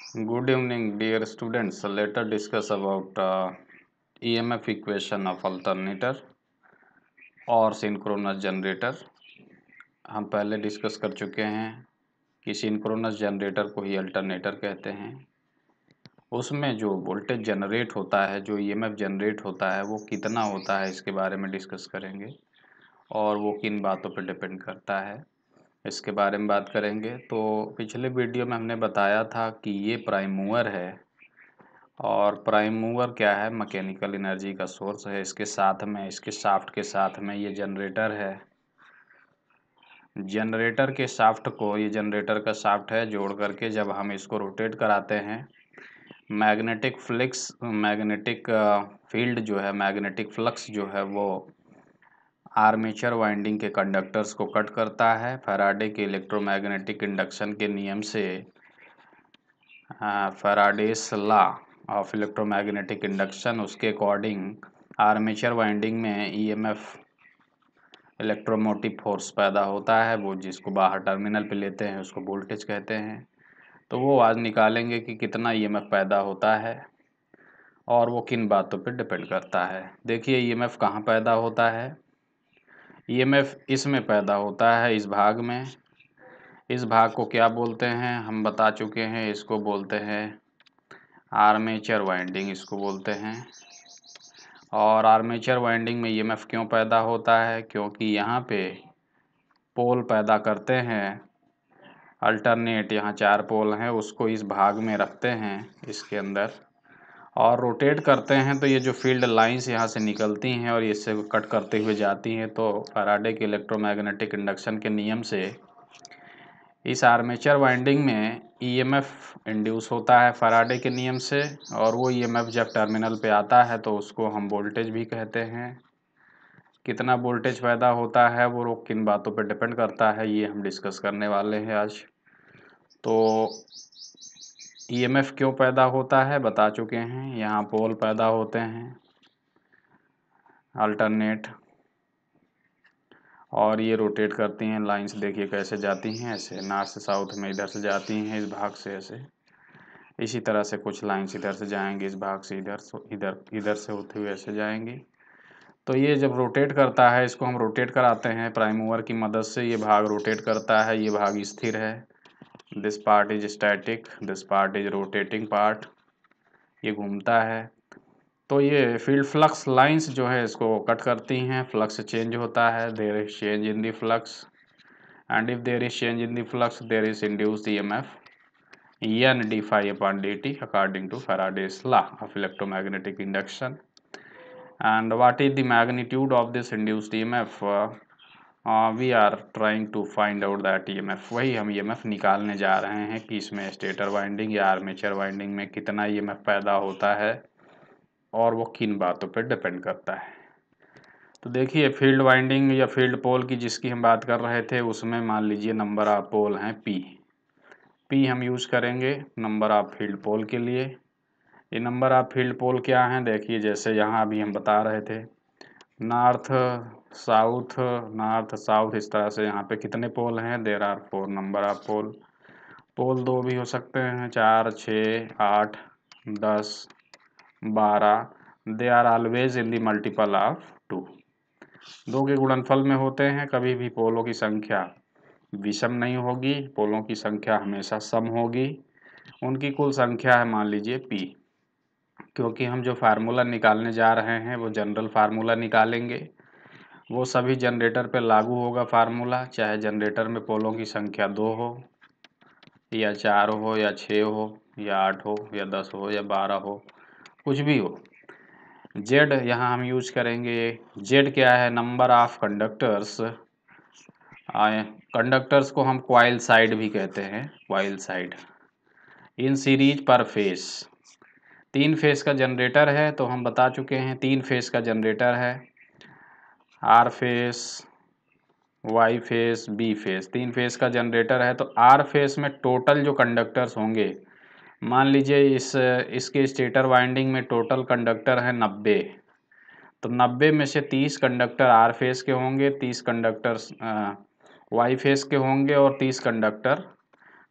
Good evening, dear students. Let us discuss about EMF equation of alternator और synchronous generator. हम पहले discuss कर चुके हैं कि सिंक्रोनस जनरेटर को ही अल्टरनेटर कहते हैं। उसमें जो वोल्टेज जनरेट होता है, जो EMF जनरेट होता है, वो कितना होता है इसके बारे में डिस्कस करेंगे और वो किन बातों पर डिपेंड करता है इसके बारे में बात करेंगे। तो पिछले वीडियो में हमने बताया था कि ये प्राइम मूवर है और प्राइम मूवर क्या है, मैकेनिकल एनर्जी का सोर्स है। इसके साथ में, इसके शाफ्ट के साथ में ये जनरेटर है। जनरेटर के शाफ्ट को, ये जनरेटर का शाफ्ट है, जोड़ करके जब हम इसको रोटेट कराते हैं, मैग्नेटिक फील्ड जो है, मैग्नेटिक फ्लक्स जो है, वो आर्मेचर वाइंडिंग के कंडक्टर्स को कट करता है। फैराडे के इलेक्ट्रोमैग्नेटिक इंडक्शन के नियम से, Faraday's law of electromagnetic induction, उसके अकॉर्डिंग आर्मेचर वाइंडिंग में ईएमएफ, इलेक्ट्रोमोटिव फोर्स पैदा होता है। वो जिसको बाहर टर्मिनल पे लेते हैं उसको वोल्टेज कहते हैं। तो वो आज निकालेंगे कि कितना ईएमएफ पैदा होता है और वो किन बातों पे डिपेंड करता है। देखिए, ईएमएफ कहाँ पैदा होता है। ईएमएफ इसमें पैदा होता है, इस भाग में। इस भाग को क्या बोलते हैं, हम बता चुके हैं। इसको बोलते हैं आर्मेचर वाइंडिंग, इसको बोलते हैं। और आर्मेचर वाइंडिंग में ईएमएफ क्यों पैदा होता है, क्योंकि यहाँ पे पोल पैदा करते हैं अल्टरनेट। यहाँ 4 पोल हैं, उसको इस भाग में रखते हैं, इसके अंदर, और रोटेट करते हैं। तो ये जो फील्ड लाइंस यहाँ से निकलती हैं और इससे कट करते हुए जाती हैं, तो फैराडे के इलेक्ट्रोमैग्नेटिक इंडक्शन के नियम से इस आर्मेचर वाइंडिंग में ईएमएफ इंड्यूस होता है फैराडे के नियम से। और वो ईएमएफ जब टर्मिनल पे आता है तो उसको हम वोल्टेज भी कहते हैं। कितना वोल्टेज पैदा होता है वो किन बातों पे डिपेंड करता है, ये हम डिस्कस करने वाले हैं आज। तो ईएमएफ क्यों पैदा होता है बता चुके हैं। यहाँ पोल पैदा होते हैं अल्टरनेट, और ये रोटेट करती हैं। लाइंस देखिए कैसे जाती हैं, ऐसे नॉर्थ से साउथ में इधर से जाती हैं, इस भाग से ऐसे। इसी तरह से कुछ लाइंस इधर से जाएंगी, इस भाग से इधर इधर से होते हुए ऐसे जाएंगी। तो ये जब रोटेट करता है, इसको हम रोटेट कराते हैं प्राइम मूवर की मदद से। ये भाग रोटेट करता है, ये भाग स्थिर है। This part is static, this part is rotating part. ये घूमता है। तो ये फील्ड फ्लक्स लाइंस जो है इसको कट करती हैं, फ्लक्स चेंज होता है। There is change in the flux, and if there is change in the flux there is induced EMF n d phi upon dt according to Faraday's law of electromagnetic induction. And what is the magnitude of this induced EMF? We are trying to find out that EMF। वही हम EMF निकालने जा रहे हैं कि इसमें stator winding या armature winding में कितना EMF पैदा होता है और वो किन बातों पर डिपेंड करता है। तो देखिए, फील्ड वाइंडिंग या फील्ड पोल की जिसकी हम बात कर रहे थे, उसमें मान लीजिए नंबर ऑफ पोल हैं P हम यूज़ करेंगे नंबर ऑफ फील्ड पोल के लिए। ये नंबर ऑफ फील्ड पोल क्या हैं, देखिए जैसे यहाँ अभी हम बता रहे थे, नॉर्थ साउथ, इस तरह से यहाँ पे कितने पोल हैं, देयर आर 4 नंबर ऑफ पोल। पोल 2 भी हो सकते हैं, 4, 6, 8, 10, 12। They are always in the multiple of 2। 2 के गुणनफल में होते हैं। कभी भी पोलों की संख्या विषम नहीं होगी, पोलों की संख्या हमेशा सम होगी। उनकी कुल संख्या है मान लीजिए P। क्योंकि हम जो फार्मूला निकालने जा रहे हैं वो जनरल फार्मूला निकालेंगे, वो सभी जनरेटर पे लागू होगा फार्मूला, चाहे जनरेटर में पोलों की संख्या 2 हो या 4 हो या 6 हो या 8 हो या 10 हो या 12 हो, कुछ भी हो। जेड यहाँ हम यूज करेंगे। जेड क्या है, नंबर ऑफ कंडक्टर्स। कंडक्टर्स को हम क्वाइल साइड भी कहते हैं, क्वाइल साइड इन सीरीज पर फेस। 3 फेस का जनरेटर है, तो हम बता चुके हैं 3 फेस का जनरेटर है, R phase, Y phase, B phase. 3 phase का जनरेटर है। तो आर फेस में टोटल जो कंडक्टर्स होंगे, मान लीजिए इसके स्टेटर वाइंडिंग में टोटल कंडक्टर है 90। तो 90 में से 30 कंडक्टर आर फेस के होंगे, 30 कंडक्टर वाई फेस के होंगे और 30 कंडक्टर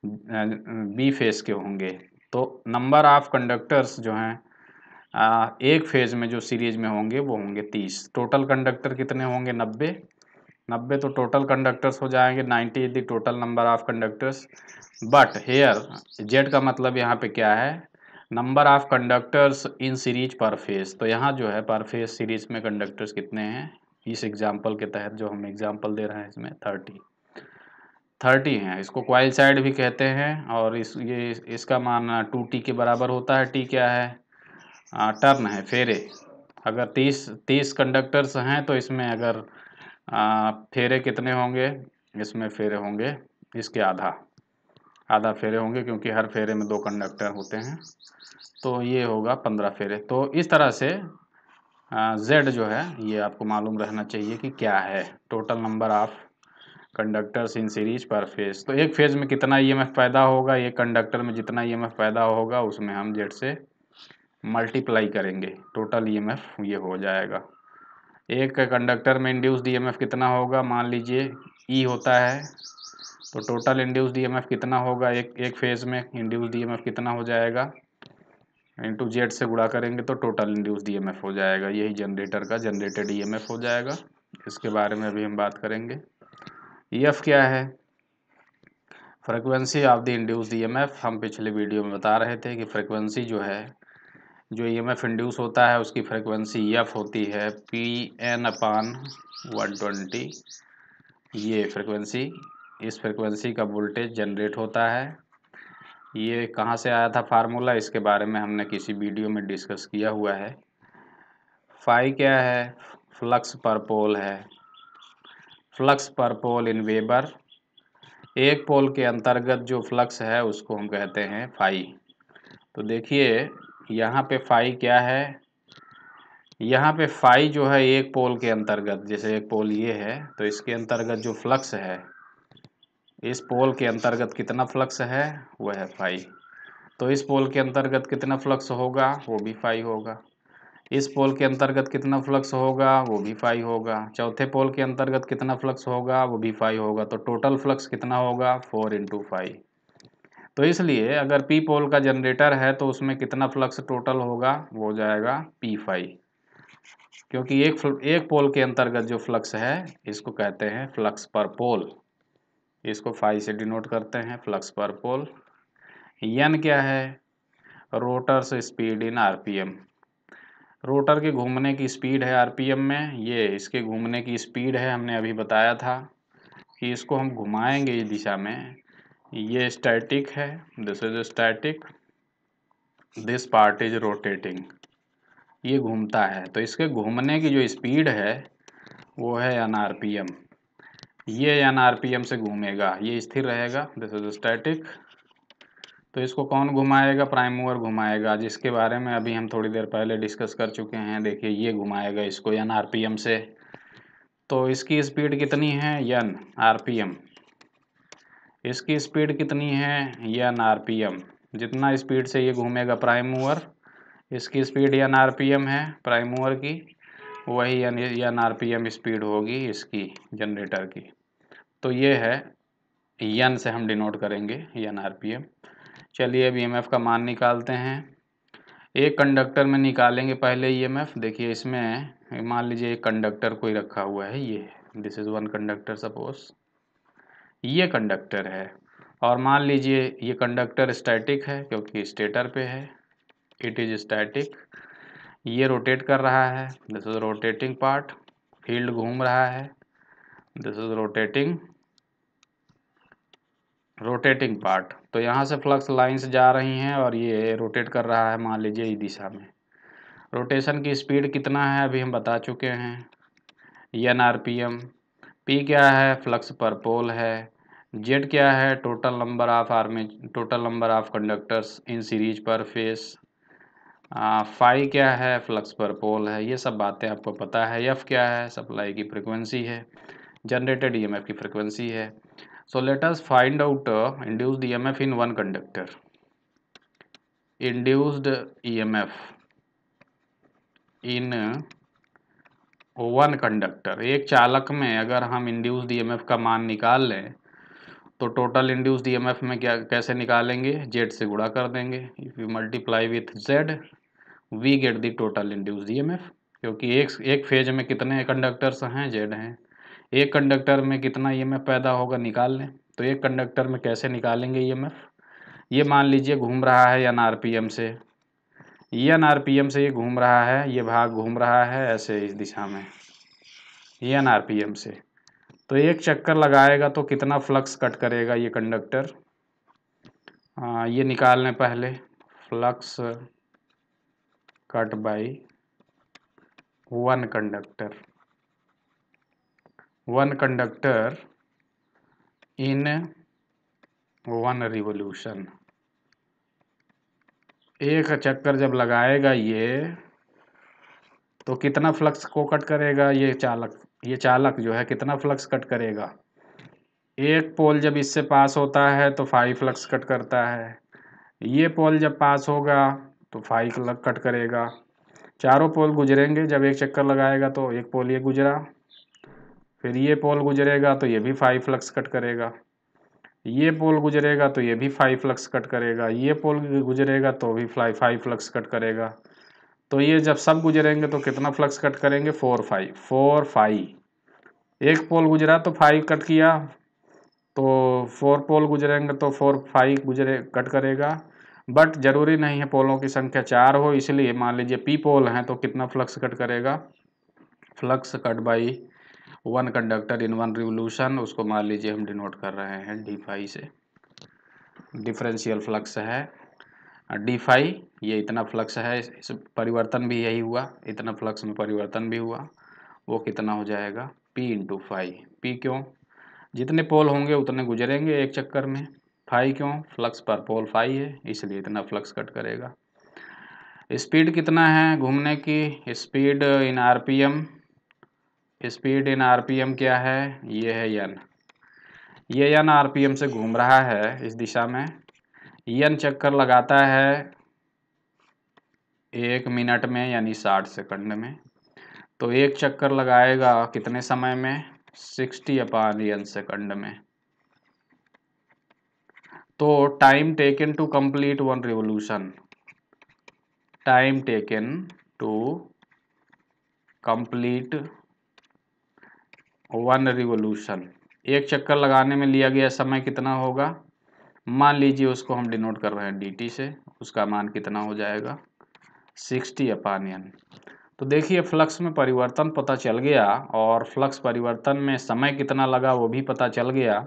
बी फेस के होंगे। तो नंबर ऑफ कंडक्टर्स जो हैं एक फेज में जो सीरीज में होंगे वो होंगे 30। टोटल कंडक्टर कितने होंगे? 90। 90 तो टोटल कंडक्टर्स हो जाएंगे 90 is the total number of conductors. But here Z का मतलब यहाँ पे क्या है? Number of conductors in series पर फेज। तो यहाँ जो है पर फेज सीरीज में कंडक्टर्स कितने हैं? इस एग्जाम्पल के तहत जो हम एग्जाम्पल दे रहे हैं इसमें 30 हैं। इसको क्वाइल साइड भी कहते हैं और इसका मान 2t के बराबर होता है। टी क्या है? टर्न है, फेरे। अगर 30 कंडक्टर्स हैं तो इसमें अगर फेरे कितने होंगे? इसमें फेरे होंगे इसके आधा फेरे होंगे, क्योंकि हर फेरे में 2 कंडक्टर होते हैं। तो ये होगा 15 फेरे। तो इस तरह से जेड जो है ये आपको मालूम रहना चाहिए कि क्या है total number of conductors in series पर फेज। तो एक फेज में कितना ईएमएफ पैदा होगा, एक कंडक्टर में जितना ईएमएफ पैदा होगा उसमें हम जेड से मल्टीप्लाई करेंगे, टोटल ईएमएफ ये हो जाएगा। एक कंडक्टर में इंड्यूस्ड ईएमएफ कितना होगा? मान लीजिए ई होता है, तो टोटल इंड्यूस्ड ईएमएफ कितना होगा? एक फेज में इंड्यूस्ड ईएमएफ कितना हो जाएगा? इंटू जेड से गुणा करेंगे तो टोटल इंड्यूस्ड ईएमएफ हो जाएगा। यही जनरेटर का जनरेटेड ईएमएफ हो जाएगा। इसके बारे में अभी हम बात करेंगे। ईएफ क्या है? Frequency of the induced EMF. हम पिछले वीडियो में बता रहे थे कि फ्रीक्वेंसी जो है, जो ईएमएफ इंड्यूस होता है उसकी फ्रीक्वेंसी ईएफ होती है Pn/120। ये फ्रीक्वेंसी, इस फ्रीक्वेंसी का वोल्टेज जनरेट होता है। ये कहाँ से आया था फार्मूला? इसके बारे में हमने किसी वीडियो में डिस्कस किया हुआ है। फाई क्या है? फ्लक्स पर पोल है। फ्लक्स पर पोल इन वेबर। एक पोल के अंतर्गत जो फ्लक्स है उसको हम कहते हैं फाई। तो देखिए यहाँ पे फाई क्या है? यहाँ पे फाई जो है एक पोल के अंतर्गत, जैसे एक पोल ये है तो इसके अंतर्गत जो फ्लक्स है, इस पोल के अंतर्गत कितना फ्लक्स है? वह है फाई। तो इस पोल के अंतर्गत कितना फ्लक्स होगा? वो भी फाई होगा। इस पोल के अंतर्गत कितना फ्लक्स होगा? वो भी फाई होगा। चौथे पोल के अंतर्गत कितना फ्लक्स होगा? वो भी फाई होगा। तो टोटल फ्लक्स कितना होगा? 4 × 5। तो इसलिए अगर पी पोल का जनरेटर है तो उसमें कितना फ्लक्स टोटल होगा? वो हो जाएगा P5, क्योंकि एक पोल के अंतर्गत जो फ्लक्स है इसको कहते हैं फ्लक्स पर पोल। इसको फाई से डिनोट करते हैं, फ्लक्स पर पोल। एन क्या है? Rotors speed in RPM. Rotor के घूमने की स्पीड है आरपीएम में, ये इसके घूमने की स्पीड है। हमने अभी बताया था कि इसको हम घुमाएंगे इस दिशा में। ये स्टैटिक है, this is static, this part is rotating. ये घूमता है तो इसके घूमने की जो स्पीड है वो है एन आरपीएम। ये एन आरपीएम से घूमेगा, ये स्थिर रहेगा, दिस इज स्टैटिक। तो इसको कौन घुमाएगा? प्राइम मूवर घुमाएगा, जिसके बारे में अभी हम थोड़ी देर पहले डिस्कस कर चुके हैं। देखिए ये घुमाएगा इसको एन आरपीएम से। तो इसकी स्पीड कितनी है? N RPM. इसकी स्पीड कितनी है? N RPM. जितना स्पीड से ये घूमेगा प्राइम मूवर, इसकी स्पीड एन आरपीएम है प्राइम मूवर की, वही एन आरपीएम स्पीड होगी इसकी जनरेटर की। तो ये है एन से हम डिनोट करेंगे एन आरपीएम। चलिए अब ईएमएफ का मान निकालते हैं। एक कंडक्टर में निकालेंगे पहले ईएमएफ। देखिए इसमें मान लीजिए एक कंडक्टर कोई रखा हुआ है, ये this is one conductor suppose, ये कंडक्टर है। और मान लीजिए ये कंडक्टर स्टैटिक है क्योंकि स्टेटर पे है, इट इज स्टैटिक। ये रोटेट कर रहा है, this is rotating part. Field घूम रहा है, दिस इज रोटेटिंग पार्ट। तो यहाँ से फ्लक्स लाइंस जा रही हैं और ये रोटेट कर रहा है मान लीजिए इस दिशा में। रोटेशन की स्पीड कितना है अभी हम बता चुके हैं, एन आरपीएम। पी क्या है? फ्लक्स पर पोल है। जेड क्या है? Total number of conductors in series पर फेस। फाई क्या है? फ्लक्स पर पोल है। ये सब बातें आपको पता है। एफ क्या है? सप्लाई की फ्रिक्वेंसी है, जनरेटेड ईएमएफ की फ्रिक्वेंसी है। So let us find out induced EMF in one conductor. Induced EMF in one conductor, एक चालक में अगर हम इंड्यूस्ड ईएमएफ का मान निकाल लें तो टोटल इंड्यूस्ड ईएमएफ में क्या कैसे निकालेंगे, जेड से गुणा कर देंगे। If you multiply with Z we get the total induced EMF, क्योंकि एक फेज में कितने कंडक्टर्स हैं, जेड हैं। एक कंडक्टर में कितना ईएमएफ पैदा होगा निकाल लें। तो एक कंडक्टर में कैसे निकालेंगे ईएमएफ, ये मान लीजिए घूम रहा है एन आरपीएम से, एन आरपीएम से ये घूम रहा है, ये भाग घूम रहा है ऐसे इस दिशा में एन आरपीएम से। तो एक चक्कर लगाएगा तो कितना फ्लक्स कट करेगा ये कंडक्टर, ये निकाल लें पहले। Flux cut by one conductor in one revolution. एक चक्कर जब लगाएगा ये तो कितना फ्लक्स को कट करेगा, ये चालक जो है कितना फ्लक्स कट करेगा। एक पोल जब इससे पास होता है तो 5 फ्लक्स कट करता है, ये पोल जब पास होगा तो 5 कट करेगा। चारों पोल गुजरेंगे, जब एक चक्कर लगाएगा तो एक पोल ये गुजरा, फिर ये पोल गुजरेगा तो ये भी 5 फ्लक्स कट करेगा, ये पोल गुजरेगा तो ये भी 5 फ्लक्स कट करेगा, ये पोल गुजरेगा तो भी 5 फ्लक्स कट करेगा। तो ये जब सब गुजरेंगे तो कितना फ्लक्स कट करेंगे, 4 5। एक पोल गुजरा तो 5 कट किया, तो 4 पोल गुजरेंगे तो 4 5 कट करेगा। बट जरूरी नहीं है पोलों की संख्या 4 हो, इसलिए मान लीजिए पी पोल हैं तो कितना फ्लक्स कट करेगा, flux cut by one conductor in one revolution, उसको मान लीजिए हम डिनोट कर रहे हैं डी फाई से। डिफरेंशियल फ्लक्स है डी फाई, ये इतना फ्लक्स है, इस परिवर्तन भी यही हुआ, इतना फ्लक्स में परिवर्तन भी हुआ, वो कितना हो जाएगा पी इंटू फाई। पी क्यों, जितने पोल होंगे उतने गुजरेंगे एक चक्कर में, फाई क्यों, फ्लक्स पर पोल फाई है इसलिए इतना फ्लक्स कट करेगा। स्पीड कितना है घूमने की, speed in RPM, speed in RPM क्या है, ये है एन, ये एन आरपीएम से घूम रहा है इस दिशा में, एन चक्कर लगाता है 1 मिनट में यानी 60 सेकंड में। तो एक चक्कर लगाएगा कितने समय में, 60/n सेकंड में। तो time taken to complete one revolution, time taken to complete one revolution, एक चक्कर लगाने में लिया गया समय कितना होगा, मान लीजिए उसको हम डिनोट कर रहे हैं dt से, उसका मान कितना हो जाएगा 60/n। तो देखिए फ्लक्स में परिवर्तन पता चल गया और फ्लक्स परिवर्तन में समय कितना लगा वो भी पता चल गया।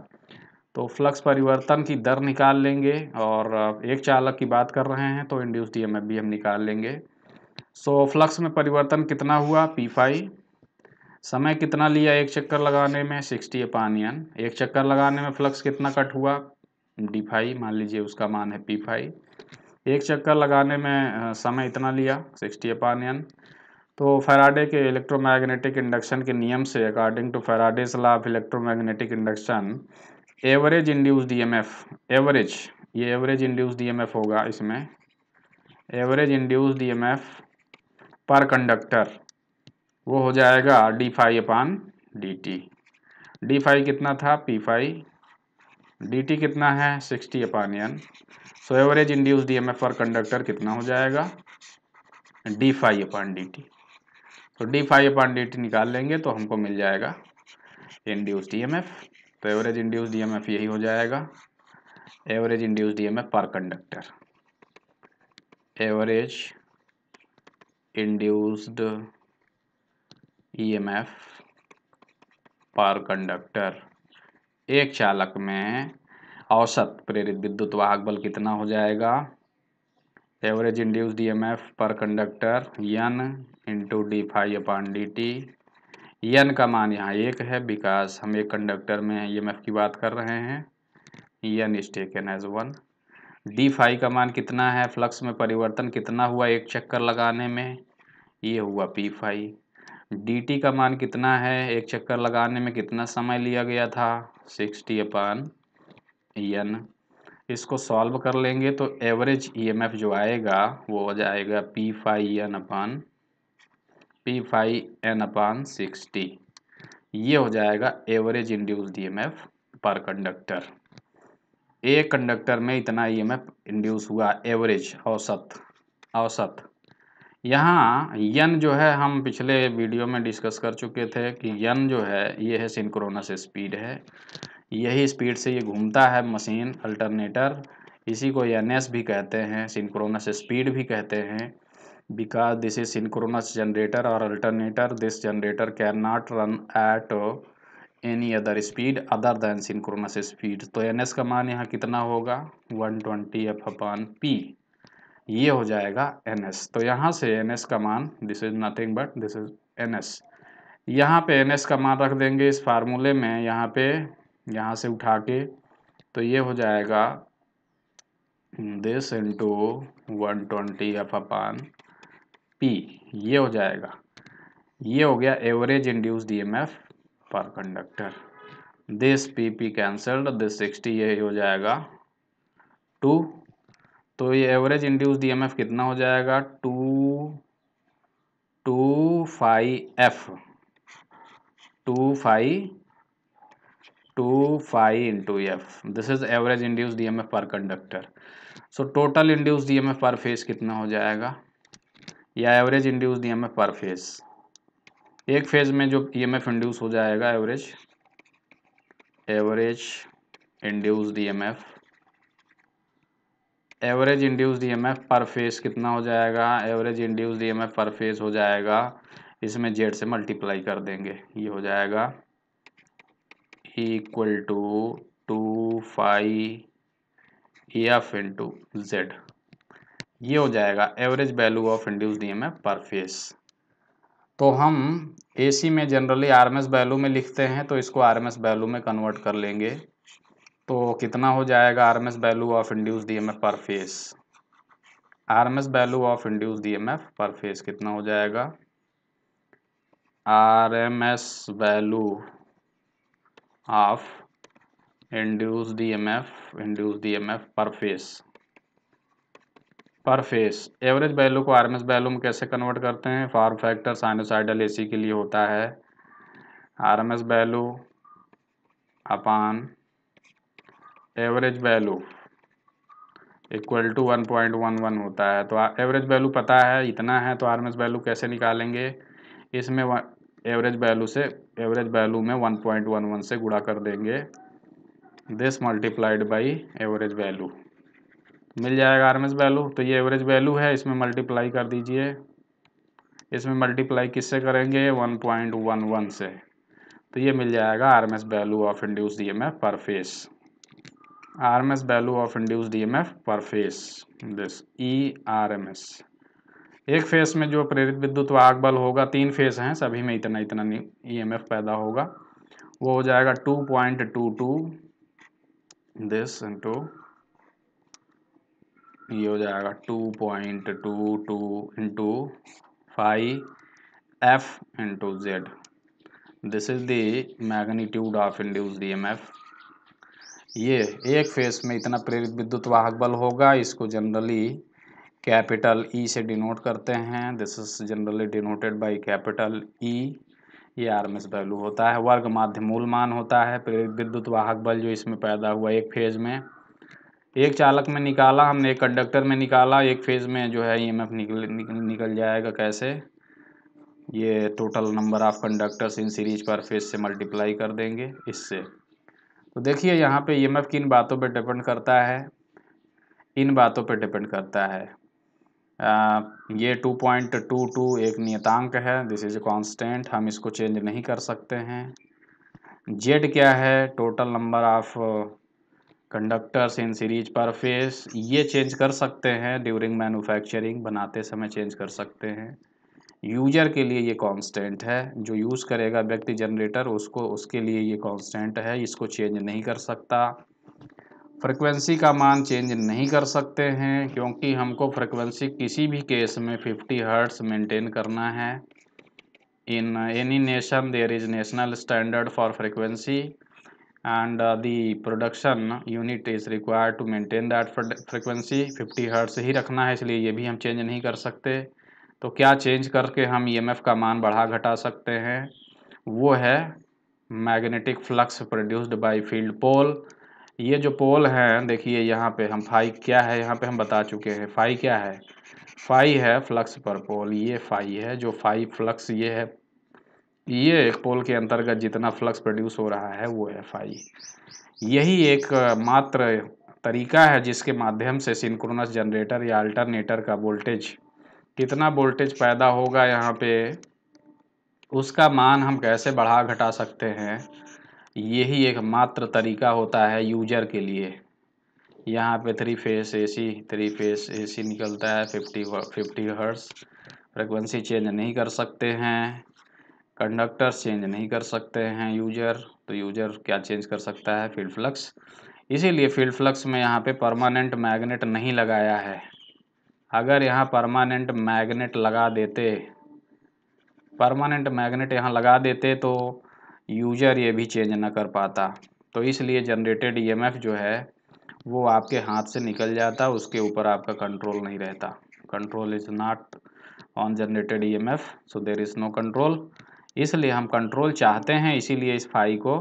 तो फ्लक्स परिवर्तन की दर निकाल लेंगे, और एक चालक की बात कर रहे हैं तो इंड्यूस्ड ईएमएफ भी हम निकाल लेंगे। सो फ्लक्स में परिवर्तन कितना हुआ P5, समय कितना लिया एक चक्कर लगाने में 60/n, एक चक्कर लगाने में फ्लक्स कितना कट हुआ d5, मान लीजिए उसका मान है P5, एक चक्कर लगाने में समय इतना लिया 60/n। तो फैराडे के इलेक्ट्रोमैग्नेटिक इंडक्शन के नियम से, according to Faraday's law of electromagnetic induction, average induced EMF, average, ये एवरेज इंड्यूस्ड ईएमएफ होगा इसमें, average induced EMF per conductor वो हो जाएगा d5/dt। d5 कितना था P5, dt कितना है 60/n। So average induced EMF per conductor कितना हो जाएगा d5/dt। तो d5/dt निकाल लेंगे तो हमको मिल जाएगा इंड्यूस्ड ईएमएफ। तो एवरेज इंड्यूस्ड ईएमएफ यही हो जाएगा, average induced EMF per conductor, average induced EMF per conductor, एक चालक में औसत प्रेरित विद्युत वाहक बल कितना हो जाएगा, average induced EMF per conductor n into d5/dt। n का मान यहाँ 1 है बिकॉज हम एक कंडक्टर में ईएमएफ की बात कर रहे हैं, n is taken as 1। d5 का मान कितना है, फ्लक्स में परिवर्तन कितना हुआ एक चक्कर लगाने में, ये हुआ P5। dt का मान कितना है, एक चक्कर लगाने में कितना समय लिया गया था 60/n। इसको सॉल्व कर लेंगे तो एवरेज ईएमएफ जो आएगा वो हो जाएगा P5n/60, ये हो जाएगा average induced EMF per conductor. एक कंडक्टर में इतना ईएमएफ इंड्यूस हुआ, एवरेज, औसत। यहाँ यन जो है हम पिछले वीडियो में डिस्कस कर चुके थे कि यन जो है ये है सिंक्रोनस स्पीड है, यही स्पीड से ये घूमता है मशीन अल्टरनेटर, इसी को एनएस भी कहते हैं, सिंक्रोनस स्पीड भी कहते हैं। Because this is synchronous generator और alternator, this generator can not run at any other speed other than synchronous speed. तो एनएस का मान यहाँ कितना होगा, 120F/P, ये हो जाएगा एनएस। तो यहाँ से एनएस का मान, this is nothing but this is NS, यहाँ पे एनएस का मान रख देंगे इस फार्मूले में, यहाँ पे यहाँ से उठा के, तो ये हो जाएगा दिस इंटू 120F/P, ये हो जाएगा, ये हो गया average induced EMF per conductor. This P cancelled, this 60, ये हो जाएगा 2। तो ये एवरेज इंड्यूस्ड ईएमएफ कितना हो जाएगा, 25 into F, this is average induced EMF per conductor. So total induced EMF per phase कितना हो जाएगा, या average induced EMF per phase, एक फेज में जो ईएमएफ इंड्यूस हो जाएगा, average induced EMF, average induced EMF per phase कितना हो जाएगा, average induced EMF per phase हो जाएगा, इसमें जेड से मल्टीप्लाई कर देंगे, ये हो जाएगा equal to 25F into Z, ये हो जाएगा average value of induced EMF per phase. तो हम एसी में जनरली आरएमएस वैल्यू में लिखते हैं, तो इसको आरएमएस वैल्यू में कन्वर्ट कर लेंगे, तो कितना हो जाएगा RMS value of induced EMF per phase, RMS value of induced EMF per phase कितना हो जाएगा, RMS value of induced EMF per phase, average value को आरएमएस वैल्यू में कैसे कन्वर्ट करते हैं, फॉर्म फैक्टर साइनोसाइडल एसी के लिए होता है RMS value upon average value equal to 1.11 होता है। तो एवरेज वैल्यू पता है इतना है, तो आरएमएस वैल्यू कैसे निकालेंगे, इसमें एवरेज वैल्यू में 1.11 से गुणा कर देंगे, this multiplied by average value, मिल जाएगा आरएमएस वैल्यू। तो ये एवरेज वैल्यू है, इसमें मल्टीप्लाई कर दीजिए, इसमें मल्टीप्लाई किससे करेंगे, 1.11 से, तो ये मिल जाएगा RMS value of induced EMF per phase, RMS value of induced EMF per phase, this RMS. एक फेज में जो प्रेरित विद्युत वाहक बल होगा, 3 फेज हैं, सभी में इतना इतना ईएमएफ पैदा होगा, वो हो जाएगा 2.22 दिस इंटू, ये हो जाएगा 2.22 into 5F into Z, this is the magnitude of induced EMF. ये एक फेज में इतना प्रेरित विद्युत वाहक बल होगा, इसको जनरली कैपिटल ई से डिनोट करते हैं, this is generally denoted by capital E, ये आरएमएस वैल्यू होता है, वर्ग माध्य मूल मान होता है प्रेरित विद्युत वाहक बल जो इसमें पैदा हुआ एक फेज में, एक चालक में निकाला हमने, एक कंडक्टर में निकाला, एक फेज में जो है ईएमएफ निकल जाएगा, कैसे, ये total number of conductors in series पर फेज से मल्टीप्लाई कर देंगे इससे। तो देखिए यहाँ पे ईएमएफ किन बातों पे डिपेंड करता है, इन बातों पे डिपेंड करता है, ये 2.22 एक नियतांक है, दिस इज ए कांस्टेंट, हम इसको चेंज नहीं कर सकते हैं। जेड क्या है, total number of conductors in series पर फेज, ये चेंज कर सकते हैं ड्यूरिंग मैन्युफैक्चरिंग, बनाते समय चेंज कर सकते हैं। यूजर के लिए ये कांस्टेंट है, जो यूज़ करेगा व्यक्ति जनरेटर, उसके लिए ये कांस्टेंट है, इसको चेंज नहीं कर सकता। फ्रिक्वेंसी का मान चेंज नहीं कर सकते हैं, क्योंकि हमको फ्रिक्वेंसी किसी भी केस में 50 हर्ट्ज मेंटेन करना है। In any nation there is national standard for frequency and the production unit is required to maintain that frequency, 50 hertz ही रखना है, इसलिए ये भी हम चेंज नहीं कर सकते। तो क्या चेंज करके हम ईएमएफ का मान बढ़ा घटा सकते हैं, वो है magnetic flux produced by field pole, ये जो पोल है देखिए यहाँ पे हम फाई क्या है यहाँ पे हम बता चुके हैं। फाई क्या है? फाई है फ्लक्स पर पोल। ये फाई है, जो फाई फ्लक्स ये है, ये एक पोल के अंतर्गत जितना फ्लक्स प्रोड्यूस हो रहा है वो है फाई। यही एक मात्र तरीका है जिसके माध्यम से सिंक्रोनस जनरेटर या अल्टरनेटर का वोल्टेज, कितना वोल्टेज पैदा होगा यहाँ पे, उसका मान हम कैसे बढ़ा घटा सकते हैं। यही एक मात्र तरीका होता है यूजर के लिए। यहाँ पे थ्री फेस एसी निकलता है 50 हर्ट्ज। फ्रिक्वेंसी चेंज नहीं कर सकते हैं, कंडक्टर्स चेंज नहीं कर सकते हैं यूजर। तो यूजर क्या चेंज कर सकता है? Field flux. इसीलिए फील्ड फ्लक्स में यहाँ पे परमानेंट मैग्नेट नहीं लगाया है। अगर यहाँ परमानेंट मैग्नेट लगा देते, परमानेंट मैग्नेट यहाँ लगा देते तो यूजर ये भी चेंज ना कर पाता। तो इसलिए जनरेटेड ईएमएफ जो है वो आपके हाथ से निकल जाता, उसके ऊपर आपका कंट्रोल नहीं रहता। Control is not on generated EMF, so there is no control. इसलिए हम कंट्रोल चाहते हैं, इसीलिए इस फाई को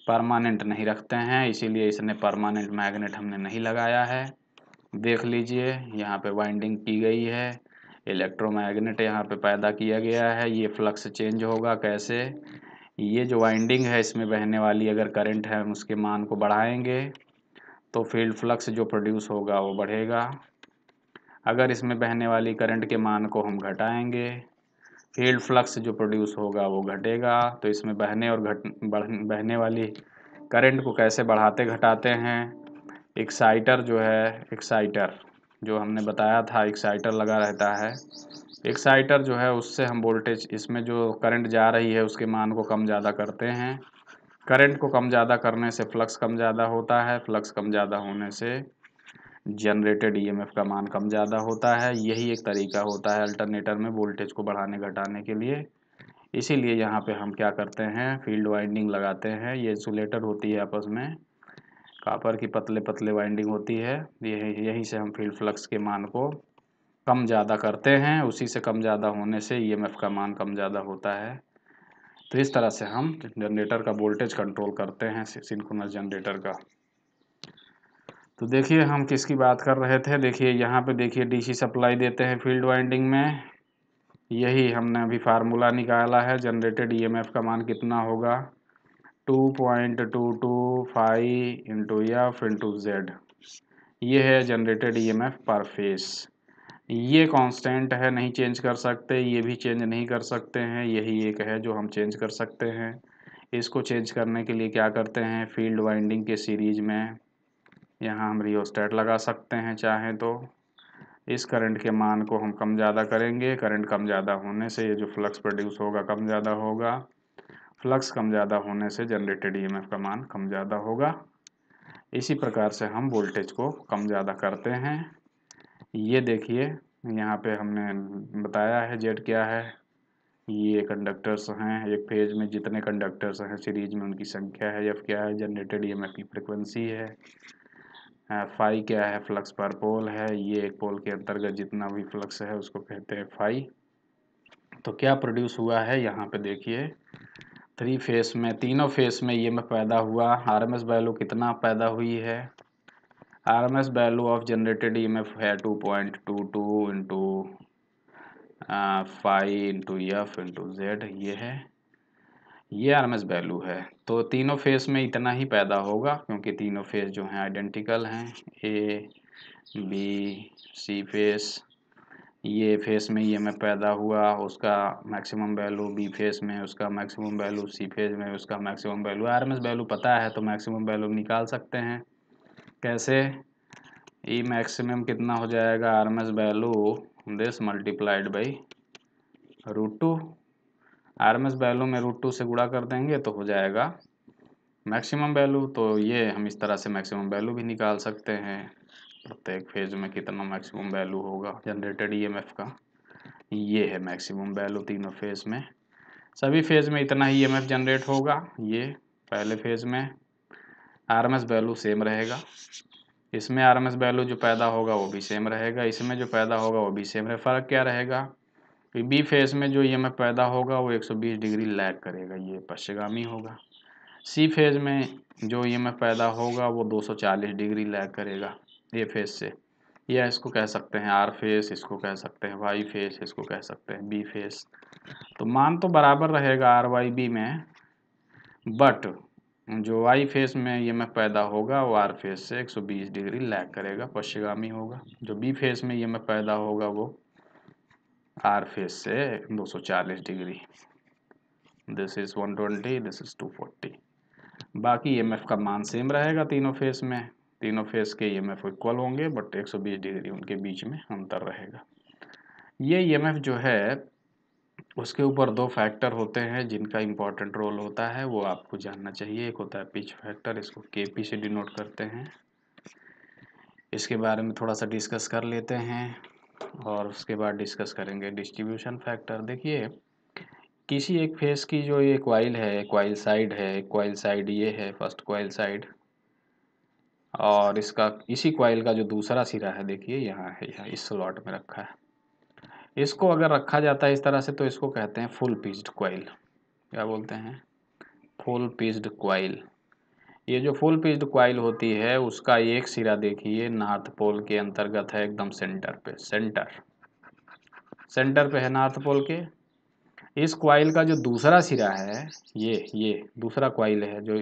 परमानेंट नहीं रखते हैं, इसीलिए इसने परमानेंट मैग्नेट हमने नहीं लगाया है। देख लीजिए यहाँ पे वाइंडिंग की गई है, इलेक्ट्रोमैग्नेट यहाँ पे पैदा किया गया है। ये फ्लक्स चेंज होगा कैसे? ये जो वाइंडिंग है इसमें बहने वाली अगर करंट है हम उसके मान को बढ़ाएंगे तो फील्ड फ्लक्स जो प्रोड्यूस होगा वो बढ़ेगा। अगर इसमें बहने वाली करंट के मान को हम घटाएंगे, फील्ड फ्लक्स जो प्रोड्यूस होगा वो घटेगा। तो इसमें बहने और बहने वाली करंट को कैसे बढ़ाते घटाते हैं? एक्साइटर जो है, एक्साइटर जो हमने बताया था, एक्साइटर लगा रहता है। एक्साइटर जो है उससे हम वोल्टेज, इसमें जो करंट जा रही है उसके मान को कम ज़्यादा करते हैं। करंट को कम ज़्यादा करने से फ्लक्स कम ज़्यादा होता है, फ्लक्स कम ज़्यादा होने से जनरेटेड ईएमएफ का मान कम ज़्यादा होता है। यही एक तरीका होता है अल्टरनेटर में वोल्टेज को बढ़ाने घटाने के लिए। इसीलिए यहाँ पे हम क्या करते हैं, फील्ड वाइंडिंग लगाते हैं। ये इंसुलेटर होती है आपस में, कॉपर की पतले पतले वाइंडिंग होती है। यहीं से हम फील्ड फ्लक्स के मान को कम ज़्यादा करते हैं, उसी से कम ज़्यादा होने से ईएमएफ का मान कम ज़्यादा होता है। तो इस तरह से हम जनरेटर का वोल्टेज कंट्रोल करते हैं, सिंक्रोनस जनरेटर का। तो देखिए हम किसकी बात कर रहे थे। देखिए यहाँ पे देखिए डीसी सप्लाई देते हैं फील्ड वाइंडिंग में। यही हमने अभी फार्मूला निकाला है, जनरेटेड ईएमएफ का मान कितना होगा, 2.225 इंटू एफ इंटू जेड। ये है जनरेटेड ईएमएफ पर फेस। ये कांस्टेंट है, नहीं चेंज कर सकते, ये भी चेंज नहीं कर सकते हैं। यही एक है जो हम चेंज कर सकते हैं। इसको चेंज करने के लिए क्या करते हैं, फील्ड वाइंडिंग के सीरीज में यहाँ हम रियोस्टेट लगा सकते हैं चाहें तो। इस करंट के मान को हम कम ज़्यादा करेंगे, करंट कम ज़्यादा होने से ये जो फ्लक्स प्रोड्यूस होगा कम ज़्यादा होगा, फ्लक्स कम ज़्यादा होने से जनरेटेड ईएमएफ का मान कम ज़्यादा होगा। इसी प्रकार से हम वोल्टेज को कम ज़्यादा करते हैं। ये देखिए यहाँ पे हमने बताया है जेड क्या है। ये कंडक्टर्स हैं, एक फेज में जितने कंडक्टर्स हैं सीरीज में उनकी संख्या है। एफ क्या है, जनरेटेड ईएमएफ की फ्रिक्वेंसी है। फाई क्या है, फ्लक्स पर पोल है। ये एक पोल के अंतर्गत जितना भी फ्लक्स है उसको कहते हैं फाई। तो क्या प्रोड्यूस हुआ है यहाँ पे देखिए, थ्री फेस में, तीनों फेस में ईएमएफ पैदा हुआ। आरएमएस वैल्यू कितना पैदा हुई है, RMS value of generated EMF है 2.22 into phi into f into Z. ये है, ये आरएमएस वैल्यू है। तो तीनों फेस में इतना ही पैदा होगा क्योंकि तीनों फेस जो हैं आइडेंटिकल हैं, ए बी सी फेस। ये फेस में ईएमएफ पैदा हुआ, उसका मैक्सिमम वैल्यू बी फेस में, उसका मैक्सिमम वैल्यू सी फेस में, उसका मैक्सिमम वैल्यू। आरएमएस वैल्यू पता है तो मैक्सिमम वैल्यू निकाल सकते हैं। कैसे, ई मैक्सिमम कितना हो जाएगा, RMS value this multiplied by √2। RMS value में √2 से गुणा कर देंगे तो हो जाएगा मैक्सिमम वैल्यू। तो ये हम इस तरह से मैक्सिमम वैल्यू भी निकाल सकते हैं, प्रत्येक फेज में कितना मैक्सिमम वैल्यू होगा जनरेटेड ईएमएफ का। ये है मैक्सिमम वैल्यू तीनों फेज में। सभी फेज में इतना ही ईएमएफ जनरेट होगा। ये पहले फेज में आरएमएस वैल्यू सेम रहेगा, इसमें आरएमएस वैल्यू जो पैदा होगा वो भी सेम रहेगा, इसमें जो पैदा होगा वो भी सेम रहेगा। फ़र्क क्या रहेगा, बी फेज में जो ईएमएफ पैदा होगा वो 120 डिग्री लैग करेगा, ये पश्चिमगामी होगा। सी फेज में जो ईएमएफ पैदा होगा वो 240 डिग्री लैग करेगा ए फेज से, या इसको कह सकते हैं आर फेज, इसको कह सकते हैं वाई फेज, इसको कह सकते हैं बी फेज। तो मान तो बराबर रहेगा आर वाई बी में, बट जो वाई फेज में ईएमएफ पैदा होगा वो आर फेज से 120 डिग्री लैग करेगा, पश्चिगामी होगा। जो बी फेज में ईएमएफ पैदा होगा वो आर फेज से 240 degree, this is 120, this is 240। बाकी ईएमएफ का मान सेम रहेगा तीनों फेज में, तीनों फेज के ईएमएफ इक्वल होंगे, बट 120 डिग्री उनके बीच में अंतर रहेगा। ये ईएमएफ जो है उसके ऊपर दो फैक्टर होते हैं जिनका इम्पोर्टेंट रोल होता है, वो आपको जानना चाहिए। एक होता है पिच फैक्टर, इसको केपी से डिनोट करते हैं। इसके बारे में थोड़ा सा डिस्कस कर लेते हैं और उसके बाद डिस्कस करेंगे डिस्ट्रीब्यूशन फैक्टर। देखिए किसी एक फेस की जो ये कॉइल है, कॉइल साइड है, कॉइल साइड ये है फर्स्ट कॉइल साइड, और इसका इसी कॉइल का जो दूसरा सिरा है देखिए यहाँ है, यहाँ इस स्लॉट में रखा है। इसको अगर रखा जाता है इस तरह से तो इसको कहते हैं फुल पिच्ड कॉइल। क्या बोलते हैं? Full pitched coil. ये जो फुल पिच्ड कॉइल होती है उसका एक सिरा देखिए नॉर्थ पोल के अंतर्गत है, एकदम सेंटर पे, सेंटर पे है नॉर्थ पोल के। इस कॉइल का जो दूसरा सिरा है, ये दूसरा कॉइल है, जो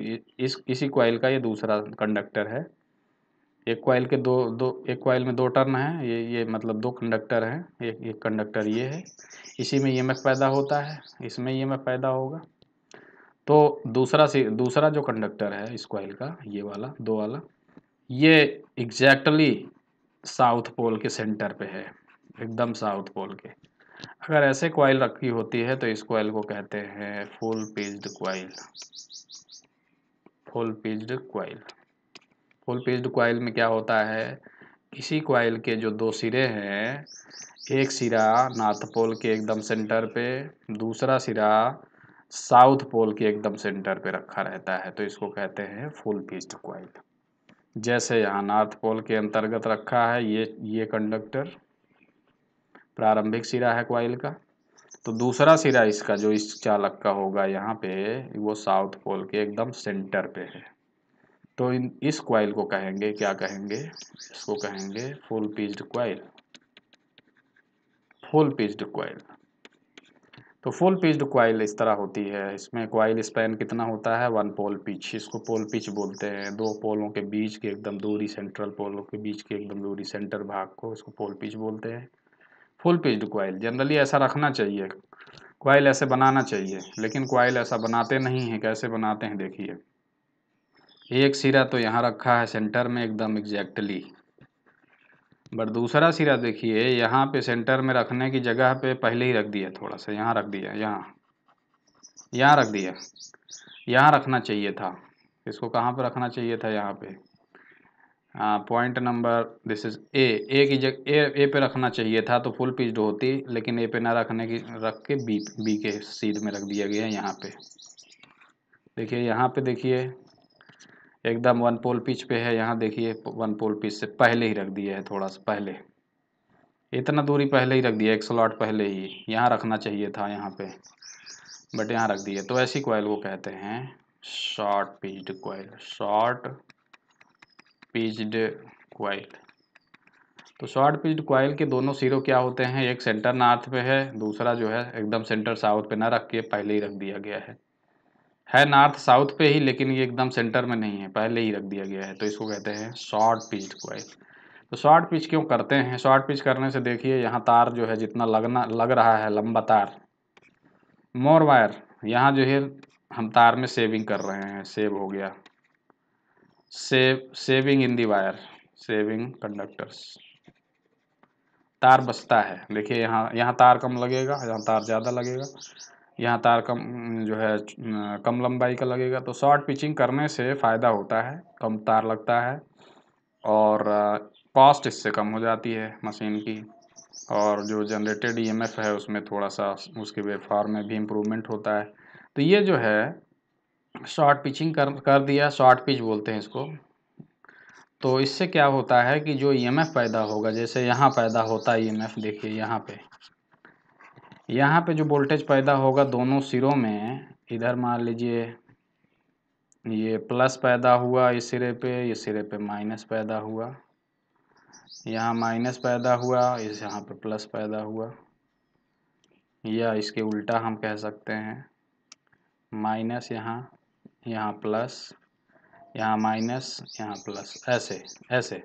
इसी कॉइल का ये दूसरा कंडक्टर है। एक कॉइल के एक कॉइल में दो टर्न है, ये मतलब दो कंडक्टर हैं, एक कंडक्टर ये है, इसी में ईएमएफ पैदा होता है, इसमें ईएमएफ पैदा होगा। तो दूसरा जो कंडक्टर है इस कॉइल का, ये वाला दो वाला, ये एग्जैक्टली साउथ पोल के सेंटर पे है, एकदम साउथ पोल के। अगर ऐसे कॉइल रखी होती है तो इस कॉइल को कहते हैं full pitched coil. Full pitched coil. Full pitched coil में क्या होता है, किसी कॉइल के जो दो सिरे हैं, एक सिरा नॉर्थ पोल के एकदम सेंटर पे, दूसरा सिरा साउथ पोल के एकदम सेंटर पे रखा रहता है, तो इसको कहते हैं फुल पिच्ड कॉइल। जैसे यहाँ नॉर्थ पोल के अंतर्गत रखा है ये कंडक्टर, प्रारंभिक सिरा है कॉइल का, तो दूसरा सिरा इसका जो इस चालक का होगा यहाँ पे, वो साउथ पोल के एकदम सेंटर पे है। तो इस कॉइल को कहेंगे, क्या कहेंगे, इसको कहेंगे full pitched coil. Full pitched coil. तो फुल पिच्ड कॉइल इस तरह होती है। इसमें कॉइल स्पैन कितना होता है, 1 पोल पिच, इसको पोल पिच बोलते हैं। दो पोलों के बीच की एकदम दूरी, सेंट्रल पोलों के बीच की एकदम दूरी, सेंटर भाग को, इसको पोल पिच बोलते हैं। फुल पिच्ड कॉइल जनरली ऐसा रखना चाहिए, कॉइल ऐसे बनाना चाहिए, लेकिन कॉइल ऐसा बनाते नहीं है। कैसे बनाते हैं देखिए, एक सिरा तो यहाँ रखा है सेंटर में एकदम एग्जैक्टली, बट दूसरा सिरा देखिए यहाँ पे सेंटर में रखने की जगह पे पहले ही रख दिया, थोड़ा सा यहाँ रख दिया, यहाँ रख दिया, यहाँ रखना चाहिए था। इसको कहाँ पे रखना चाहिए था, यहाँ पे point number, this is a की जगह ए पे रखना चाहिए था तो फुल पिच्ड होती, लेकिन ए पे ना रखने की, रख के बी के सीध में रख दिया गया। यहाँ पे देखिए, यहाँ पे देखिए एकदम 1 पोल पिच पे है, यहाँ देखिए 1 पोल पिच से पहले ही रख दिया है, थोड़ा सा पहले, इतना दूरी पहले ही रख दिया, एक स्लॉट पहले ही यहाँ रखना चाहिए था यहाँ पे, बट यहाँ रख दिया। तो ऐसी कॉइल को कहते हैं short pitched coil. Short pitched coil. तो शॉर्ट पिच्ड कॉइल के दोनों सिरों क्या होते हैं, एक सेंटर नॉर्थ पे है, दूसरा जो है एकदम सेंटर साउथ पे ना रख के पहले ही रख दिया गया है नॉर्थ साउथ पे ही, लेकिन ये एकदम सेंटर में नहीं है, पहले ही रख दिया गया है, तो इसको कहते हैं शॉर्ट पिच्ड कॉइल। तो शॉर्ट पिच क्यों करते हैं, शॉर्ट पिच करने से देखिए यहाँ तार जो है जितना लग रहा है लंबा तार, मोर वायर, यहाँ जो है हम तार में सेविंग कर रहे हैं, सेव हो गया, saving in the wire, saving conductors, तार बचता है। देखिए यहाँ तार कम लगेगा, यहाँ तार ज़्यादा लगेगा, यहाँ तार कम जो है कम लंबाई का लगेगा। तो शॉर्ट पिचिंग करने से फ़ायदा होता है, कम तार लगता है और कॉस्ट इससे कम हो जाती है मशीन की, और जो जनरेटेड ईएमएफ है उसमें थोड़ा सा उसके वेवफॉर्म में भी इम्प्रूवमेंट होता है। तो ये जो है शॉर्ट पिचिंग कर दिया, शॉर्ट पिच बोलते हैं इसको। तो इससे क्या होता है कि जो ईएमएफ पैदा होगा, जैसे यहाँ पैदा होता है ईएमएफ, देखिए यहाँ पे जो वोल्टेज पैदा होगा दोनों सिरों में, इधर मान लीजिए ये प्लस पैदा हुआ इस सिरे पे माइनस पैदा हुआ, यहाँ माइनस पैदा हुआ, इस यहाँ पे प्लस पैदा हुआ, या इसके उल्टा हम कह सकते हैं माइनस यहाँ प्लस, यहाँ माइनस, यहाँ प्लस, ऐसे ऐसे।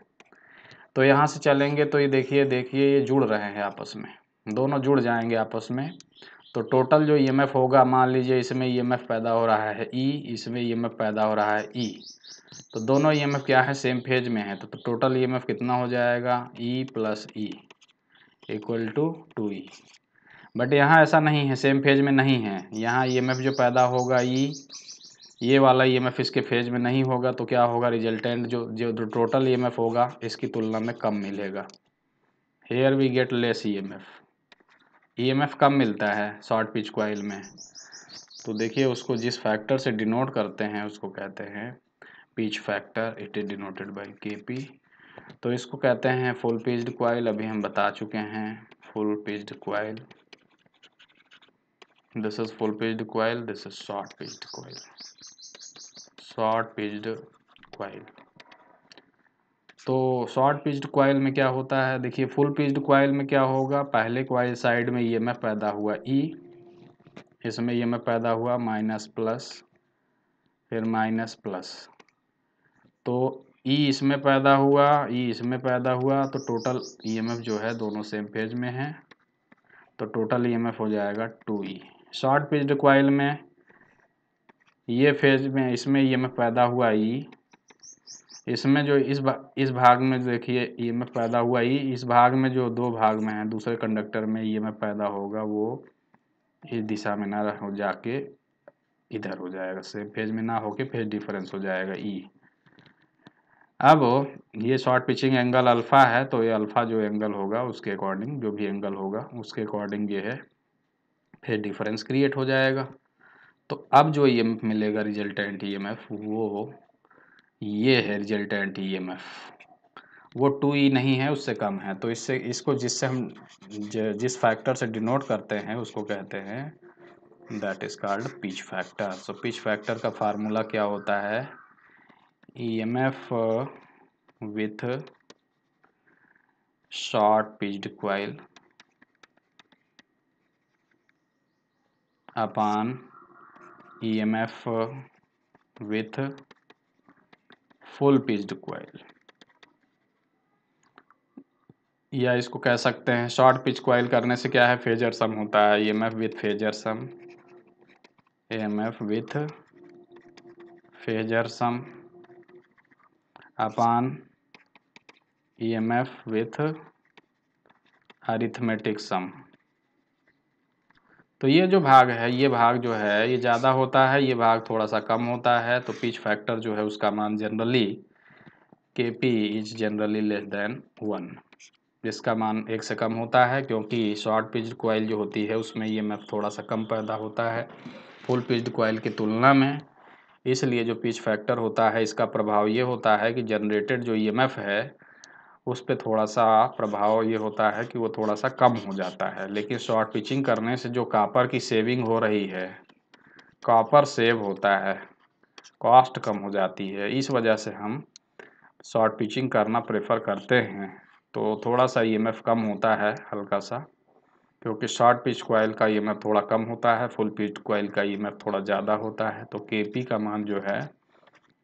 तो यहाँ से चलेंगे तो ये देखिए ये जुड़ रहे हैं आपस में, दोनों जुड़ जाएंगे आपस में। तो टोटल जो ईएमएफ होगा, मान लीजिए इसमें ईएमएफ पैदा हो रहा है ई, इसमें ईएमएफ पैदा हो रहा है ई, तो दोनों ईएमएफ क्या है, सेम फेज में है। तो टोटल ईएमएफ कितना हो जाएगा, E plus E equal to 2E। But यहाँ ऐसा नहीं है, सेम फेज में नहीं है। यहाँ ईएमएफ जो पैदा होगा ई, ये वाला ईएमएफ इसके फेज में नहीं होगा, तो क्या होगा, रिजल्टेंट जो टोटल ईएमएफ होगा इसकी तुलना में कम मिलेगा। Here we get less EMF, EMF कम मिलता है शॉर्ट पिच कॉइल में। तो देखिए उसको जिस फैक्टर से डिनोट करते हैं उसको कहते हैं pitch factor, it is denoted by KP. तो इसको कहते हैं फुल पिच्ड कॉइल, अभी हम बता चुके हैं full pitched coil. This is full pitched coil, this is short pitched coil, short pitched coil. तो शॉर्ट पिच्ड कॉइल में क्या होता है, देखिए फुल पिच्ड कॉइल में क्या होगा, पहले कॉइल साइड में ईएमएफ पैदा हुआ ई, इसमें ईएमएफ पैदा हुआ माइनस प्लस, फिर माइनस प्लस, तो ई इसमें पैदा हुआ, ई इसमें पैदा हुआ, तो टोटल ईएमएफ जो है दोनों सेम फेज में है, तो टोटल ईएमएफ हो जाएगा 2E। शॉर्ट पिच्ड कॉइल में ये फेज में इसमें ईएमएफ पैदा हुआ ई, इसमें जो इस भाग में देखिए ईएमएफ पैदा हुआ ई, इस भाग में जो दो भाग में है दूसरे कंडक्टर में ईएमएफ पैदा होगा वो इस दिशा में ना हो जाके इधर हो जाएगा, सेम फेज में ना होके फेज डिफरेंस हो जाएगा ई। अब ये शॉर्ट पिचिंग एंगल अल्फा है, तो ये अल्फा जो एंगल होगा उसके अकॉर्डिंग, जो भी एंगल होगा उसके अकॉर्डिंग ये है फेज डिफरेंस क्रिएट हो जाएगा। तो अब जो ईएमएफ मिलेगा रिजल्टेंट ईएमएफ, वो ये है रिजल्टेंट ईएमएफ, वो 2E नहीं है, उससे कम है। तो इससे इसको जिससे हम जिस फैक्टर से डिनोट करते हैं उसको कहते हैं that is called pitch factor. So pitch factor का फार्मूला क्या होता है, EMF with short pitched coil upon EMF with full pitched coil, या इसको कह सकते हैं शॉर्ट पिच कॉइल करने से क्या है, फेजर सम होता है, EMF with phasor sum, EMF with phasor sum upon EMF with arithmetic sum. तो ये जो भाग है, ये भाग जो है ये ज़्यादा होता है, ये भाग थोड़ा सा कम होता है। तो पिच फैक्टर जो है उसका मान generally Kp is generally less than 1, जिसका मान 1 से कम होता है, क्योंकि शॉर्ट पिच्ड कॉइल जो होती है उसमें ईएमएफ थोड़ा सा कम पैदा होता है फुल पिच्ड कॉइल की तुलना में। इसलिए जो पिच फैक्टर होता है इसका प्रभाव ये होता है कि जनरेटेड जो ईएमएफ है उस पर थोड़ा सा प्रभाव ये होता है कि वो थोड़ा सा कम हो जाता है। लेकिन शॉर्ट पिचिंग करने से जो कॉपर की सेविंग हो रही है, कॉपर सेव होता है, कॉस्ट कम हो जाती है, इस वजह से हम शॉर्ट पिचिंग करना प्रेफर करते हैं। तो थोड़ा सा ईएमएफ कम होता है हल्का सा, क्योंकि शॉर्ट पिच कॉइल का ईएमएफ थोड़ा कम होता है, फुल पिच कॉइल का ईएमएफ थोड़ा ज़्यादा होता है। तो Kp का मान जो है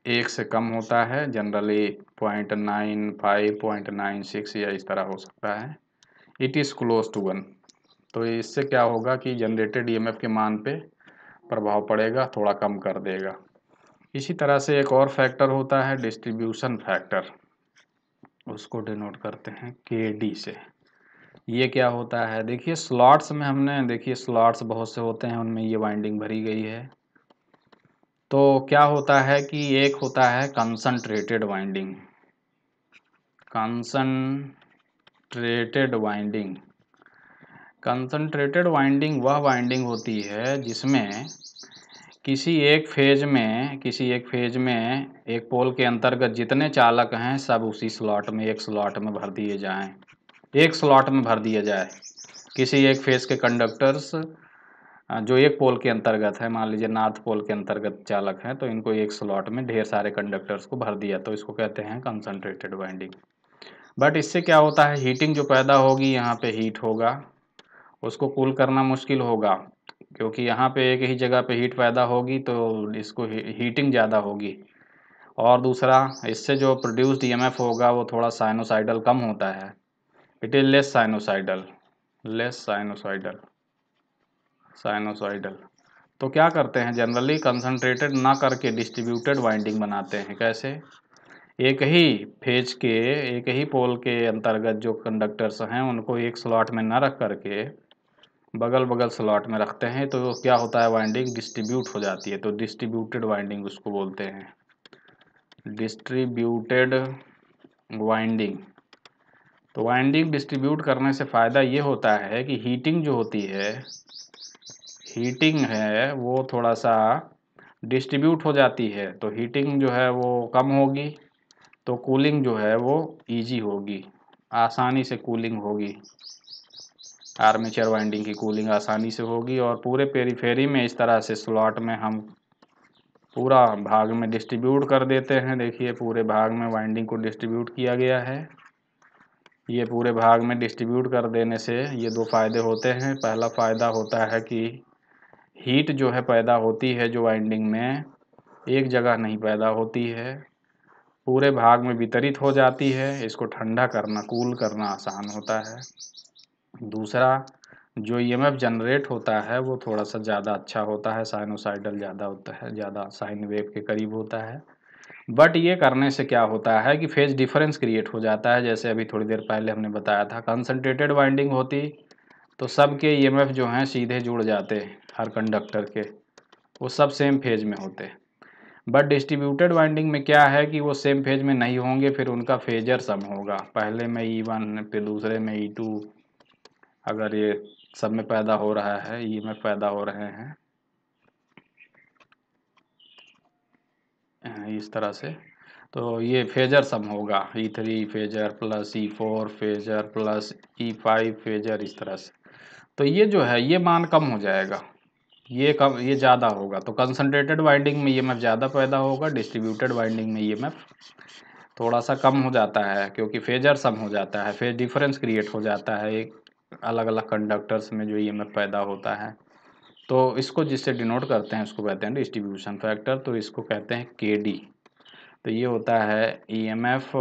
1 से कम होता है, जनरली 0.95, 0.96 या इस तरह हो सकता है। It is close to 1। तो इससे क्या होगा कि जनरेटेड ईएमएफ के मान पे प्रभाव पड़ेगा, थोड़ा कम कर देगा। इसी तरह से एक और फैक्टर होता है डिस्ट्रीब्यूशन फैक्टर, उसको डिनोट करते हैं Kd से। ये क्या होता है, देखिए स्लॉट्स में हमने देखिए स्लॉट्स बहुत से होते हैं, उनमें ये वाइंडिंग भरी गई है। तो क्या होता है कि एक होता है concentrated winding, concentrated winding. Concentrated winding वह वाइंडिंग होती है जिसमें किसी एक फेज में एक पोल के अंतर्गत जितने चालक हैं सब उसी स्लॉट में, एक स्लॉट में भर दिए जाएं, एक स्लॉट में भर दिया जाए। किसी एक फेज के कंडक्टर्स जो एक पोल के अंतर्गत है, मान लीजिए नॉर्थ पोल के अंतर्गत चालक हैं, तो इनको एक स्लॉट में ढेर सारे कंडक्टर्स को भर दिया, तो इसको कहते हैं कंसंट्रेटेड वाइंडिंग। बट इससे क्या होता है, हीटिंग जो पैदा होगी, यहाँ पे हीट होगा, उसको कूल करना मुश्किल होगा, क्योंकि यहाँ पे एक ही जगह पे हीट पैदा होगी तो इसको हीटिंग ज़्यादा होगी। और दूसरा, इससे जो प्रोड्यूस्ड ईएमएफ होगा वो थोड़ा साइनोसाइडल कम होता है, it is less sinusoidal, less sinusoidal, sinusoidal. तो क्या करते हैं, जनरली कंसंट्रेटेड ना करके डिस्ट्रीब्यूटेड वाइंडिंग बनाते हैं। कैसे? एक ही फेज के, एक ही पोल के अंतर्गत जो कंडक्टर्स हैं उनको एक स्लॉट में ना रख करके बगल बगल स्लॉट में रखते हैं, तो क्या होता है, वाइंडिंग डिस्ट्रीब्यूट हो जाती है, तो डिस्ट्रीब्यूटेड वाइंडिंग उसको बोलते हैं, डिस्ट्रीब्यूटेड वाइंडिंग। तो वाइंडिंग डिस्ट्रीब्यूट करने से फ़ायदा ये होता है कि हीटिंग जो होती है, हीटिंग है वो थोड़ा सा डिस्ट्रीब्यूट हो जाती है, तो हीटिंग जो है वो कम होगी, तो कूलिंग जो है वो इजी होगी, आसानी से कूलिंग होगी, आर्मेचर वाइंडिंग की कूलिंग आसानी से होगी। और पूरे पेरीफेरी में इस तरह से स्लॉट में हम पूरा भाग में डिस्ट्रीब्यूट कर देते हैं। देखिए पूरे भाग में वाइंडिंग को डिस्ट्रीब्यूट किया गया है। ये पूरे भाग में डिस्ट्रीब्यूट कर देने से ये दो फायदे होते हैं। पहला फ़ायदा होता है कि हीट जो है पैदा होती है जो वाइंडिंग में, एक जगह नहीं पैदा होती है, पूरे भाग में वितरित हो जाती है, इसको ठंडा करना, कूल करना आसान होता है। दूसरा, जो ईएमएफ जनरेट होता है वो थोड़ा सा ज़्यादा अच्छा होता है, साइनोसाइडल ज़्यादा होता है, ज़्यादा साइन वेव के करीब होता है। बट ये करने से क्या होता है कि फेज डिफरेंस क्रिएट हो जाता है। जैसे अभी थोड़ी देर पहले हमने बताया था, कंसंट्रेटेड वाइंडिंग होती तो सबके ईएमएफ जो हैं सीधे जुड़ जाते, हर कंडक्टर के, वो सब सेम फेज में होते। बट डिस्ट्रीब्यूटेड वाइंडिंग में क्या है कि वो सेम फेज में नहीं होंगे, फिर उनका फेजर सम होगा, पहले में E1 फिर दूसरे में E2, अगर ये सब में पैदा हो रहा है, ईएमएफ पैदा हो रहे हैं इस तरह से, तो ये फेजर सम होगा, E3 phasor plus E4 phasor plus E5 phasor, इस तरह से। तो ये जो है ये मान कम हो जाएगा, ये कम, ये ज़्यादा होगा। तो कंसंट्रेटेड वाइंडिंग में ईएमएफ ज़्यादा पैदा होगा, डिस्ट्रीब्यूटेड वाइंडिंग में ईएमएफ थोड़ा सा कम हो जाता है, क्योंकि फेजर सम हो जाता है, फेज डिफरेंस क्रिएट हो जाता है एक अलग अलग कंडक्टर्स में जो ईएमएफ पैदा होता है। तो इसको जिससे डिनोट करते हैं उसको कहते हैं डिस्ट्रीब्यूशन फैक्टर, तो इसको कहते हैं केडी। तो ये होता है EMF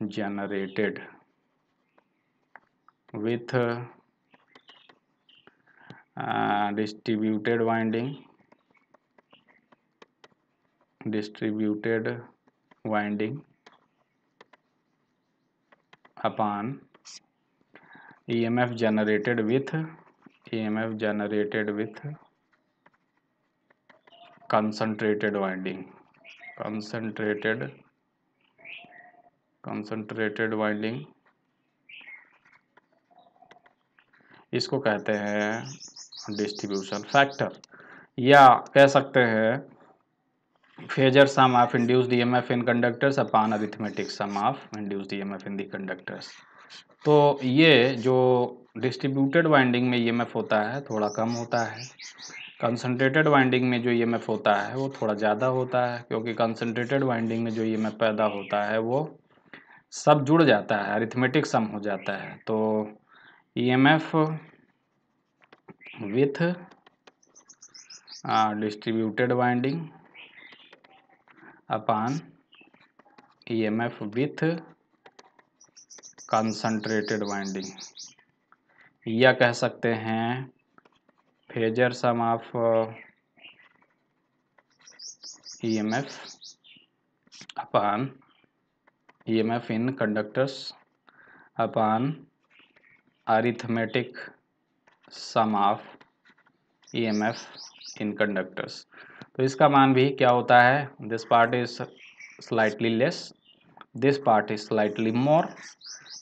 generated with distributed winding, distributed winding upon EMF generated with concentrated winding, concentrated winding, इसको कहते हैं डिस्ट्रीब्यूशन फैक्टर, या कह सकते हैं phasor sum of induced EMF in conductors upon arithmetic sum of induced EMF in the conductors. तो ये जो डिस्ट्रीब्यूटेड वाइंडिंग में ईएमएफ होता है थोड़ा कम होता है, कंसंट्रेटेड वाइंडिंग में जो ईएमएफ होता है वो थोड़ा ज़्यादा होता है, क्योंकि कंसंट्रेटेड वाइंडिंग में जो ईएमएफ पैदा होता है वो सब जुड़ जाता है, अरिथमेटिक सम हो जाता है। तो EMF with distributed winding upon EMF with concentrated winding, या कह सकते हैं phasor sum of EMF upon EMF in conductors upon arithmetic sum of EMF in conductors। तो इसका मान भी क्या होता है, this part is slightly less, this part is slightly more,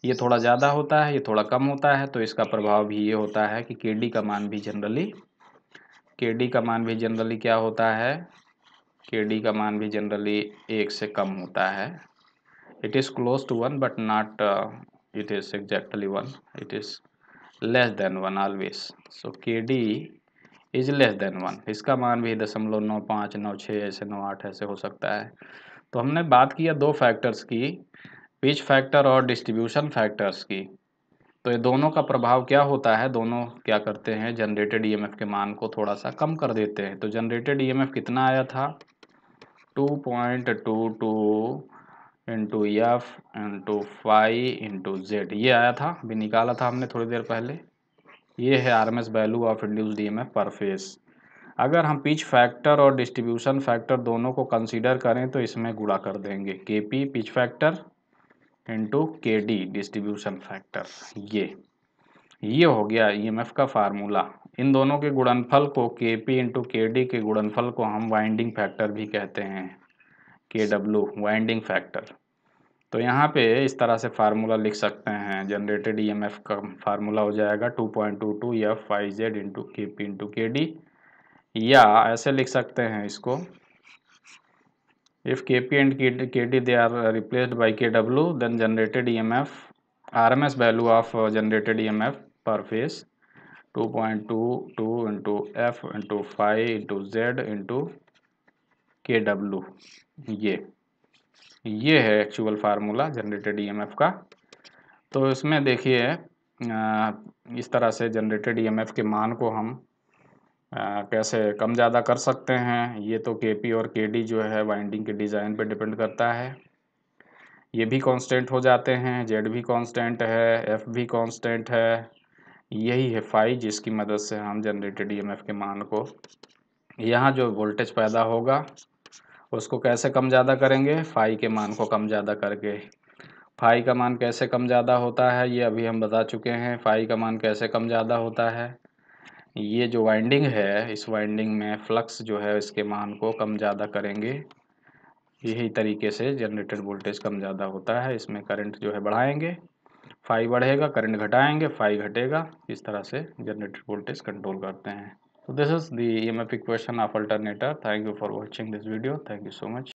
ये थोड़ा ज़्यादा होता है, ये थोड़ा कम होता है। तो इसका प्रभाव भी ये होता है कि KD का मान भी जनरली क्या होता है, KD का मान भी जनरली 1 से कम होता है। It is close to 1 but not it is exactly 1, it is less than 1 always. So KD is less than 1, इसका मान भी 0.95, 96 ऐसे 98 ऐसे हो सकता है। तो हमने बात किया दो फैक्टर्स की, पिच फैक्टर और डिस्ट्रीब्यूशन फैक्टर्स की। तो ये दोनों का प्रभाव क्या होता है, दोनों क्या करते हैं, जनरेटेड ईएमएफ के मान को थोड़ा सा कम कर देते हैं। तो जनरेटेड ईएमएफ कितना आया था, 2.22 into f into phi into Z, ये आया था, अभी निकाला था हमने थोड़ी देर पहले। ये है RMS value of induced EMF per phase. अगर हम पिच फैक्टर और डिस्ट्रीब्यूशन फैक्टर दोनों को कंसीडर करें तो इसमें गुणा कर देंगे, केपी पिच फैक्टर इंटू के डी डिस्ट्रीब्यूशन फैक्टर। ये हो गया ईएमएफ का फार्मूला। इन दोनों के गुणनफल को, केपी इंटू के डी के गुणनफल को हम वाइंडिंग फैक्टर भी कहते हैं, के डब्ल्यू वाइंडिंग फैक्टर। तो यहाँ पे इस तरह से फार्मूला लिख सकते हैं, जनरेटेड ईएमएफ का फार्मूला हो जाएगा 2.22 एफ फाई जेड इंटू के पी इंटू के डी, या ऐसे लिख सकते हैं इसको, if kp and kd they are replaced by kw, then generated emf, rms value of generated emf per phase 2.22 into f into phi into z into kw। ये है एक्चुअल फार्मूला जनरेटेड ईएमएफ का। तो इसमें देखिए इस तरह से generated EMF के मान को हम कैसे कम ज़्यादा कर सकते हैं। ये तो केपी और केडी जो है वाइंडिंग के डिज़ाइन पे डिपेंड करता है। ये भी कांस्टेंट हो जाते हैं, जेड भी कांस्टेंट है, एफ भी कांस्टेंट है। यही है फाई जिसकी मदद से हम जनरेटेड ईएमएफ के मान को, यहाँ जो वोल्टेज पैदा होगा उसको कैसे कम ज़्यादा करेंगे, फाई के मान को कम ज़्यादा करके। फाई का मान कैसे कम ज़्यादा होता है ये अभी हम बता चुके हैं। फाई का मान कैसे कम ज़्यादा होता है, ये जो वाइंडिंग है इस वाइंडिंग में फ्लक्स जो है इसके मान को कम ज़्यादा करेंगे। यही तरीके से जनरेटेड वोल्टेज कम ज़्यादा होता है। इसमें करंट जो है बढ़ाएंगे, फाई बढ़ेगा, करंट घटाएंगे, फाई घटेगा। इस तरह से जनरेटेड वोल्टेज कंट्रोल करते हैं। So this is the EMF equation of alternator. Thank you for watching this video. Thank you so much.